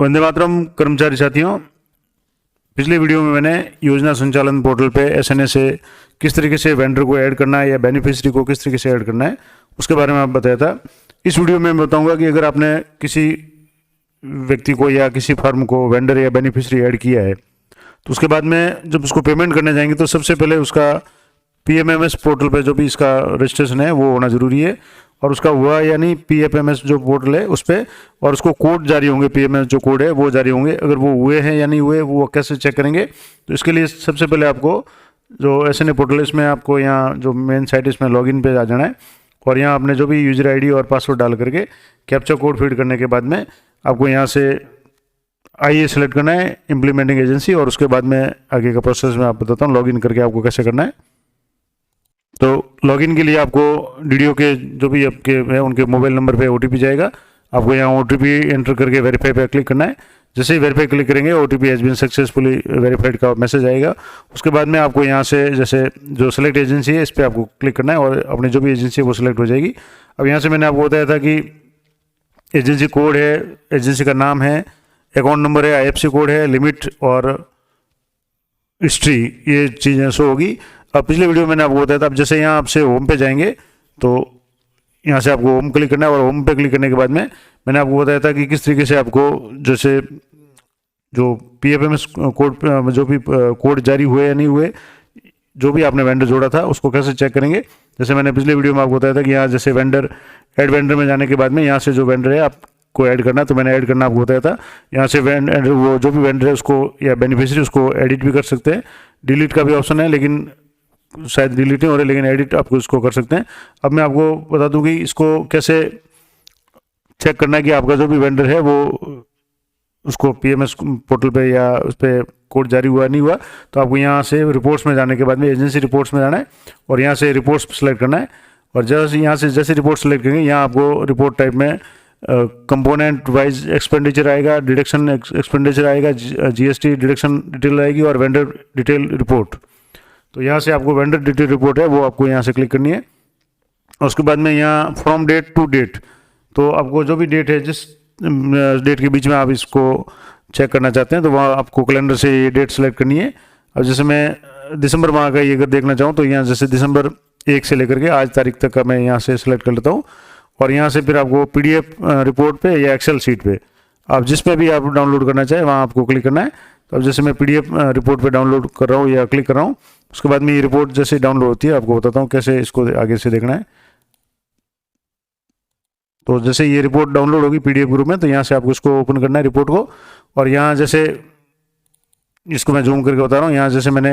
वंदे मातरम कर्मचारी साथियों, पिछले वीडियो में मैंने योजना संचालन पोर्टल पे एसएनए से किस तरीके से वेंडर को ऐड करना है या बेनिफिशियरी को किस तरीके से ऐड करना है उसके बारे में आप बताया था। इस वीडियो में मैं बताऊंगा कि अगर आपने किसी व्यक्ति को या किसी फर्म को वेंडर या बेनिफिशियरी ऐड किया है तो उसके बाद में जब उसको पेमेंट करने जाएंगे तो सबसे पहले उसका पीएमएमएस पोर्टल पे जो भी इसका रजिस्ट्रेशन है वो होना ज़रूरी है, और उसका हुआ या नहीं पीएफएमएस जो पोर्टल है उस पर, और उसको कोड जारी होंगे, पीएमएस जो कोड है वो जारी होंगे। अगर वो हुए हैं या नहीं हुए वो कैसे चेक करेंगे, तो इसके लिए सबसे पहले आपको जो एसएनए पोर्टल है इसमें आपको यहाँ जो मेन साइट इसमें लॉगिन पे आ जाना है, और यहाँ आपने जो भी यूजर आईडी और पासवर्ड डाल करके कैप्चा कोड फीड करने के बाद में आपको यहाँ से आईए सेलेक्ट करना है, इम्प्लीमेंटिंग एजेंसी, और उसके बाद में आगे का प्रोसेस में आप बताता हूँ लॉगिन करके आपको कैसे करना है। तो लॉगिन के लिए आपको डीडीओ के जो भी आपके है उनके मोबाइल नंबर पे ओटीपी जाएगा, आपको यहाँ ओटीपी एंटर करके वेरीफाई पे क्लिक करना है। जैसे ही वेरीफाई क्लिक करेंगे OTP has been successfully verified का मैसेज आएगा। उसके बाद में आपको यहाँ से जैसे जो सेलेक्ट एजेंसी है इस पर आपको क्लिक करना है और अपनी जो भी एजेंसी है वो सिलेक्ट हो जाएगी। अब यहाँ से मैंने आपको बताया था कि एजेंसी कोड है, एजेंसी का नाम है, अकाउंट नंबर है, आईएफएससी कोड है, लिमिट और हिस्ट्री, ये चीज़ें शो होगी। अब पिछले वीडियो में मैंने आपको बताया था, अब जैसे यहाँ आपसे होम पे जाएंगे तो यहाँ से आपको होम क्लिक करना है, और होम पे क्लिक करने के बाद में मैंने आपको बताया था कि किस तरीके से आपको जैसे जो पीएफएमएस कोड जो भी कोड जारी हुए या नहीं हुए, जो भी आपने वेंडर जोड़ा था उसको कैसे चेक करेंगे। जैसे मैंने पिछले वीडियो में आपको बताया था कि यहाँ जैसे वेंडर ऐड वेंडर में जाने के बाद में यहाँ से जो वेंडर है आपको ऐड करना, तो मैंने ऐड करना आपको बताया था। यहाँ से वेंडर वो जो भी वेंडर है उसको या बेनिफिशियरी उसको एडिट भी कर सकते हैं, डिलीट का भी ऑप्शन है, लेकिन शायद डिलीट नहीं हो रहा, लेकिन एडिट आपको इसको कर सकते हैं। अब मैं आपको बता दूं कि इसको कैसे चेक करना है कि आपका जो भी वेंडर है वो उसको पीएमएस पोर्टल पे या उस पर कोड जारी हुआ नहीं हुआ। तो आपको यहाँ से रिपोर्ट्स में जाने के बाद में एजेंसी रिपोर्ट्स में जाना है और यहाँ से रिपोर्ट्स सेलेक्ट करना है, और जैसे यहाँ से जैसे रिपोर्ट सेलेक्ट करेंगे यहाँ आपको रिपोर्ट टाइप में कंपोनेंट वाइज एक्सपेंडिचर आएगा, डिडक्शन एक्सपेंडिचर आएगा, जीएसटी डिडक्शन डिटेल आएगी और वेंडर डिटेल रिपोर्ट। तो यहाँ से आपको वेंडर डिटेल रिपोर्ट है वो आपको यहाँ से क्लिक करनी है, और उसके बाद में यहाँ फ्रॉम डेट टू डेट, तो आपको जो भी डेट है जिस डेट के बीच में आप इसको चेक करना चाहते हैं तो वहाँ आपको कैलेंडर से ये डेट सेलेक्ट करनी है। अब जैसे मैं दिसंबर माह का ये अगर देखना चाहूँ तो यहाँ जैसे दिसंबर 1 से लेकर के आज तारीख तक का मैं यहाँ से सिलेक्ट कर लेता हूँ, और यहाँ से फिर आपको पीडीएफ रिपोर्ट पे या एक्सेल शीट पे आप जिस पे भी आप डाउनलोड करना चाहें वहाँ आपको क्लिक करना है। तो अब जैसे मैं पीडीएफ रिपोर्ट पे डाउनलोड कर रहा हूँ या क्लिक कर रहा हूँ, उसके बाद में ये रिपोर्ट जैसे डाउनलोड होती है आपको बताता हूँ कैसे इसको आगे से देखना है। तो जैसे ये रिपोर्ट डाउनलोड होगी पीडीएफ ग्रुप में, तो यहाँ से आपको इसको ओपन करना है रिपोर्ट को, और यहाँ जैसे इसको मैं जूम करके बता रहा हूँ, यहाँ जैसे मैंने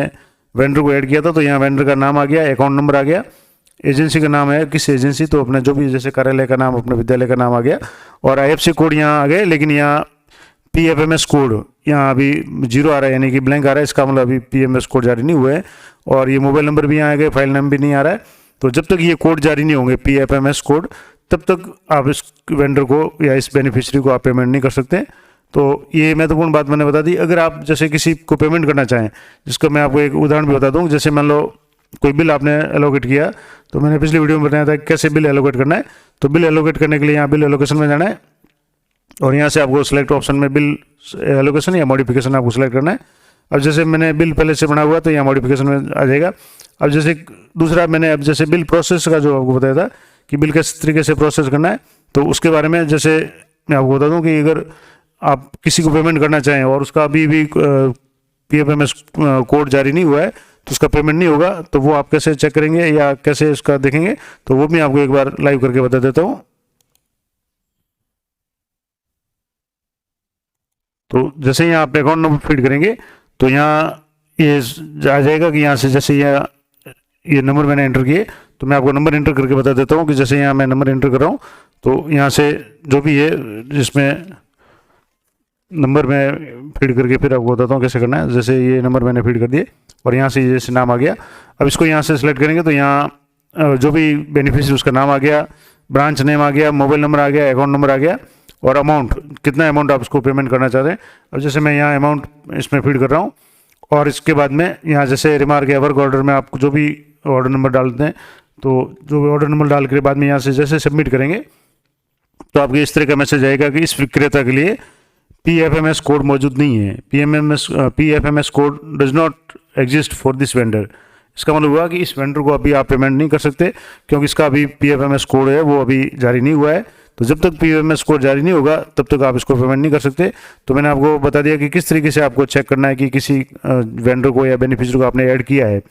वेंडर को ऐड किया था तो यहाँ वेंडर का नाम आ गया, अकाउंट नंबर आ गया, एजेंसी का नाम है किस एजेंसी, तो अपने जो भी जैसे कार्यालय का नाम अपने विद्यालय का नाम आ गया, और आईएफएससी कोड यहाँ आ गए, लेकिन यहाँ पीएफएमएस कोड यहाँ अभी 0 आ रहा है, यानी कि ब्लैंक आ रहा है, इसका मतलब अभी पीएमएस कोड जारी नहीं हुए हैं, और ये मोबाइल नंबर भी यहाँ आ गए, फाइल नाम भी नहीं आ रहा है। तो जब तक ये कोड जारी नहीं होंगे पीएफएमएस कोड, तब तक आप इस वेंडर को या इस बेनिफिशियरी को आप पेमेंट नहीं कर सकते। तो ये महत्वपूर्ण बात मैंने बता दी। अगर आप जैसे किसी को पेमेंट करना चाहें, जिसका मैं आपको एक उदाहरण भी बता दूँ, जैसे मान लो कोई बिल आपने एलोकेट किया, तो मैंने पिछले वीडियो में बताया था कैसे बिल एलोकेट करना है। तो बिल एलोकेट करने के लिए यहाँ बिल एलोकेशन में जाना है, और यहाँ से आपको सिलेक्ट ऑप्शन में बिल एलोकेशन या मॉडिफिकेशन आपको सिलेक्ट करना है। अब जैसे मैंने बिल पहले से बना हुआ तो यहाँ मॉडिफिकेशन में आ जाएगा। अब जैसे दूसरा मैंने अब जैसे बिल प्रोसेस का जो आपको बताया था कि बिल किस तरीके से प्रोसेस करना है, तो उसके बारे में जैसे मैं आपको बता दूं कि अगर आप किसी को पेमेंट करना चाहें और उसका अभी भी पीएफएमएस कोड जारी नहीं हुआ है तो उसका पेमेंट नहीं होगा, तो वो आप कैसे चेक करेंगे या कैसे उसका देखेंगे, तो वो भी आपको एक बार लाइव करके बता देता हूँ। तो जैसे यहाँ आप अकाउंट नंबर फीड करेंगे तो यहाँ ये आ जाएगा कि यहाँ से जैसे ये नंबर मैंने एंटर किए, तो मैं आपको नंबर एंटर करके बता देता हूँ कि जैसे यहाँ मैं नंबर एंटर कर रहा हूँ तो यहाँ से जो भी है जिसमें नंबर मैं फीड करके फिर आपको बताता हूँ कैसे करना है। जैसे ये नंबर मैंने फीड कर दिए और यहाँ से जैसे नाम आ गया, अब इसको यहाँ से सिलेक्ट करेंगे तो यहाँ जो भी बेनिफिशियरी उसका नाम आ गया, ब्रांच नेम आ गया, मोबाइल नंबर आ गया, अकाउंट नंबर आ गया, और अमाउंट कितना अमाउंट आप इसको पेमेंट करना चाहते हैं। अब जैसे मैं यहाँ अमाउंट इसमें फीड कर रहा हूँ, और इसके बाद में यहाँ जैसे रिमार्क या वर्क ऑर्डर में आप जो भी ऑर्डर नंबर डालते हैं, तो जो भी ऑर्डर नंबर डाल के बाद में यहाँ से जैसे सबमिट करेंगे तो आपके इस तरह का मैसेज आएगा कि इस विक्रेता के लिए PFMS कोड मौजूद नहीं है। PFMS code does not exist for this vendor. इसका मतलब हुआ कि इस वेंडर को अभी आप पेमेंट नहीं कर सकते, क्योंकि इसका अभी PFMS कोड है वो अभी जारी नहीं हुआ है। तो जब तक PFMS कोड जारी नहीं होगा तब तक आप इसको पेमेंट नहीं कर सकते। तो मैंने आपको बता दिया कि किस तरीके से आपको चेक करना है कि किसी वेंडर को या बेनिफिशियरी को आपने ऐड किया है,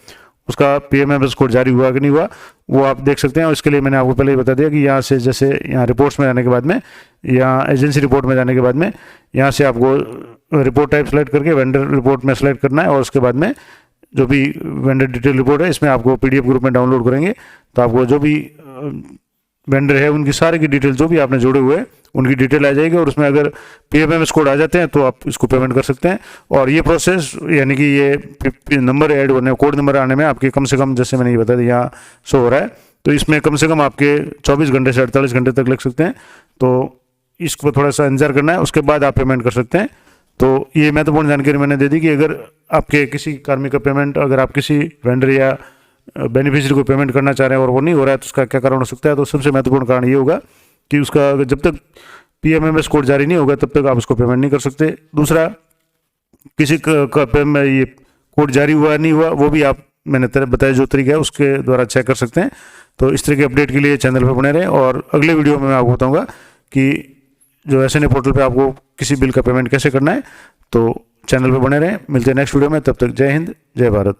उसका PFMS कोड जारी हुआ कि नहीं हुआ, वो आप देख सकते हैं। और इसके लिए मैंने आपको पहले ही बता दिया कि यहाँ से, जैसे यहाँ रिपोर्ट्स में जाने के बाद में, या एजेंसी रिपोर्ट में जाने के बाद में, यहाँ से आपको रिपोर्ट टाइप सेलेक्ट करके वेंडर रिपोर्ट में सेलेक्ट करना है, और उसके बाद में जो भी वेंडर डिटेल रिपोर्ट है इसमें आपको PDF ग्रुप में डाउनलोड करेंगे तो आपको जो भी वेंडर है उनकी सारी की डिटेल जो भी आपने जोड़े हुए हैं उनकी डिटेल आ जाएगी, और उसमें अगर PFMS कोड आ जाते हैं तो आप इसको पेमेंट कर सकते हैं। और ये प्रोसेस, यानी कि ये नंबर ऐड होने, कोड नंबर आने में आपके कम से कम, जैसे मैंने ये बता दिया यहाँ शो हो रहा है, तो इसमें कम से कम आपके 24 घंटे से 48 घंटे तक लग सकते हैं। तो इसको थोड़ा सा इंतजार करना है, उसके बाद आप पेमेंट कर सकते हैं। तो ये महत्वपूर्ण जानकारी मैंने दे दी कि अगर आपके किसी कार्मिक का पेमेंट, अगर आप किसी वेंडर या बेनिफिशियरी को पेमेंट करना चाह रहे हैं और वो नहीं हो रहा है तो उसका क्या कारण हो सकता है। तो सबसे महत्वपूर्ण कारण ये होगा कि उसका जब तक PFMS कोड जारी नहीं होगा तब तक आप उसको पेमेंट नहीं कर सकते। दूसरा, किसी का ये कोड जारी हुआ नहीं हुआ वो भी आप, मैंने बताया जो तरीका है उसके द्वारा चेक कर सकते हैं। तो इस तरह के अपडेट के लिए चैनल पर बने रहें, और अगले वीडियो में मैं आपको बताऊँगा कि जो SNA पोर्टल पे आपको किसी बिल का पेमेंट कैसे करना है। तो चैनल पे बने रहें, मिलते हैं नेक्स्ट वीडियो में, तब तक जय हिंद, जय भारत।